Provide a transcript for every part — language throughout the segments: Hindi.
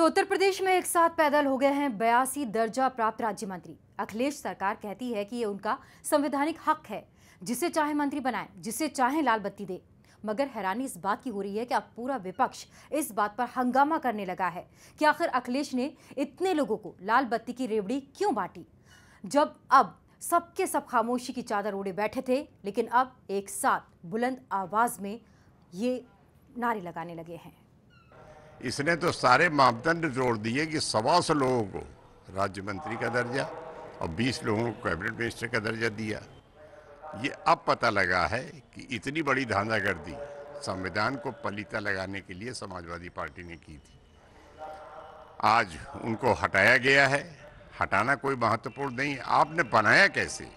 तो उत्तर प्रदेश में एक साथ पैदल हो गए हैं 82 दर्जा प्राप्त राज्य मंत्री। अखिलेश सरकार कहती है कि ये उनका संवैधानिक हक है, जिसे चाहे मंत्री बनाए, जिसे चाहे लाल बत्ती दे। मगर हैरानी इस बात की हो रही है कि अब पूरा विपक्ष इस बात पर हंगामा करने लगा है कि आखिर अखिलेश ने इतने लोगों को लाल बत्ती की रेवड़ी क्यों बांटी, जब अब सबके सब खामोशी की चादर ओढ़े बैठे थे, लेकिन अब एक साथ बुलंद आवाज में ये नारे लगाने लगे हैं। इसने तो सारे मापदंड जोड़ दिए कि 125 लोगों को राज्य मंत्री का दर्जा और 20 लोगों को कैबिनेट मिनिस्टर का दर्जा दिया। ये अब पता लगा है कि इतनी बड़ी धांधागर्दी संविधान को पलीता लगाने के लिए समाजवादी पार्टी ने की थी। आज उनको हटाया गया है। हटाना कोई महत्वपूर्ण नहीं, आपने बनाया कैसे,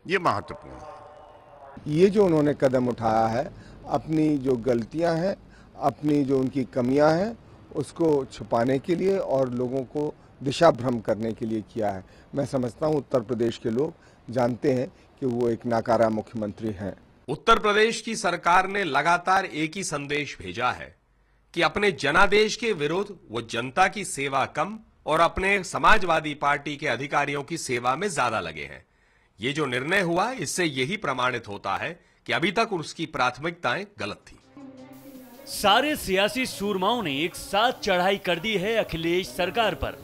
ये महत्वपूर्ण है। ये जो उन्होंने कदम उठाया है, अपनी जो गलतियां हैं, अपनी जो उनकी कमियां हैं, उसको छुपाने के लिए और लोगों को दिशा भ्रम करने के लिए किया है। मैं समझता हूं उत्तर प्रदेश के लोग जानते हैं कि वो एक नाकारा मुख्यमंत्री हैं। उत्तर प्रदेश की सरकार ने लगातार एक ही संदेश भेजा है कि अपने जनादेश के विरुद्ध वो जनता की सेवा कम और अपने समाजवादी पार्टी के अधिकारियों की सेवा में ज्यादा लगे हैं। ये जो निर्णय हुआ, इससे यही प्रमाणित होता है कि अभी तक उसकी प्राथमिकताएं गलत थी। सारे सियासी सूरमाओं ने एक साथ चढ़ाई कर दी है अखिलेश सरकार पर।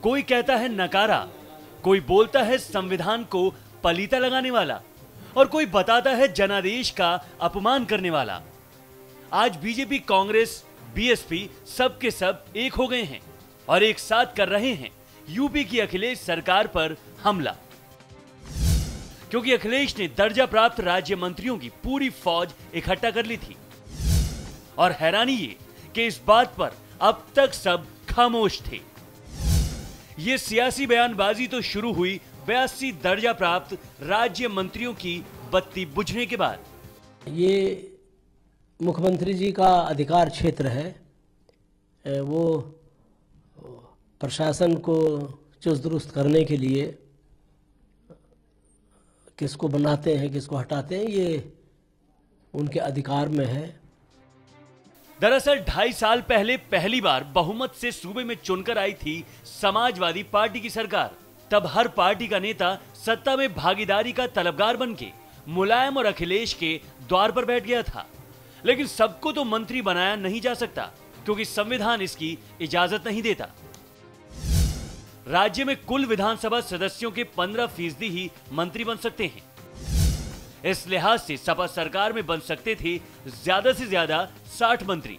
कोई कहता है नकारा, कोई बोलता है संविधान को पलीता लगाने वाला, और कोई बताता है जनादेश का अपमान करने वाला। आज बीजेपी, कांग्रेस, बीएसपी सबके सब एक हो गए हैं और एक साथ कर रहे हैं यूपी की अखिलेश सरकार पर हमला, क्योंकि अखिलेश ने दर्जा प्राप्त राज्य मंत्रियों की पूरी फौज इकट्ठा कर ली थी। और हैरानी ये कि इस बात पर अब तक सब खामोश थे। ये सियासी बयानबाजी तो शुरू हुई 82 दर्जा प्राप्त राज्य मंत्रियों की बत्ती बुझने के बाद। ये मुख्यमंत्री जी का अधिकार क्षेत्र है, वो प्रशासन को चुस्त दुरुस्त करने के लिए किसको बनाते हैं, किसको हटाते हैं, ये उनके अधिकार में है। दरअसल 2.5 साल पहले पहली बार बहुमत से सूबे में चुनकर आई थी समाजवादी पार्टी की सरकार। तब हर पार्टी का नेता सत्ता में भागीदारी का तलबगार बनके मुलायम और अखिलेश के द्वार पर बैठ गया था। लेकिन सबको तो मंत्री बनाया नहीं जा सकता, क्योंकि संविधान इसकी इजाजत नहीं देता। राज्य में कुल विधानसभा सदस्यों के 15% ही मंत्री बन सकते हैं। इस लिहाज से सपा सरकार में बन सकते थे ज्यादा से ज्यादा 60 मंत्री।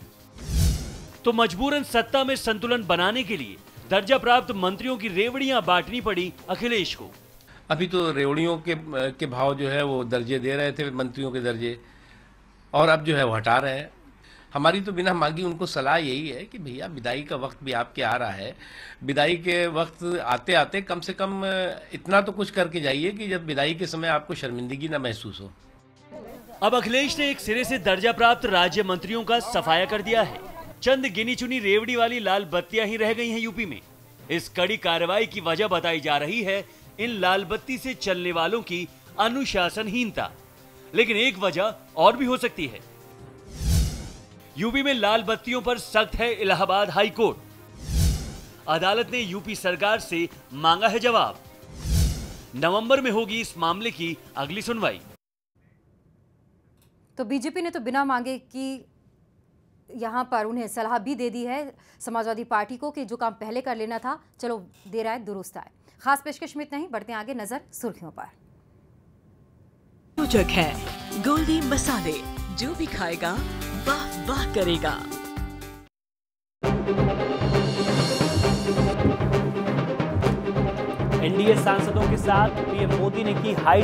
तो मजबूरन सत्ता में संतुलन बनाने के लिए दर्जा प्राप्त मंत्रियों की रेवड़ियां बांटनी पड़ी अखिलेश को। अभी तो रेवड़ियों के भाव जो है वो दर्जे दे रहे थे, मंत्रियों के दर्जे, और अब जो है वो हटा रहे हैं। हमारी तो बिना मांगी उनको सलाह यही है कि भैया विदाई का वक्त भी आपके आ रहा है। विदाई के वक्त आते आते कम से कम इतना तो कुछ करके जाइए कि जब विदाई के समय आपको शर्मिंदगी ना महसूस हो। अब अखिलेश ने एक सिरे से दर्जा प्राप्त राज्य मंत्रियों का सफाया कर दिया है। चंद गिनी चुनी रेवड़ी वाली लाल बत्तियां ही रह गई हैं यूपी में। इस कड़ी कार्रवाई की वजह बताई जा रही है इन लाल बत्ती से चलने वालों की अनुशासनहीनता। लेकिन एक वजह और भी हो सकती है। यूपी में लाल बत्तियों पर सख्त है इलाहाबाद हाई कोर्ट। अदालत ने यूपी सरकार से मांगा है जवाब। नवंबर में होगी इस मामले की अगली सुनवाई। तो बीजेपी ने तो बिना मांगे कि यहां पर उन्हें सलाह भी दे दी है समाजवादी पार्टी को कि जो काम पहले कर लेना था, चलो देर आए दुरुस्त आए। खास पेशकश में इतना ही, बढ़ते हैं आगे, नजर सुर्खियों पर। रोचक है गोल्डी मसाले, जो भी खाएगा वाह वाह करेगा। एनडीए सांसदों के साथ पीएम मोदी ने की हाई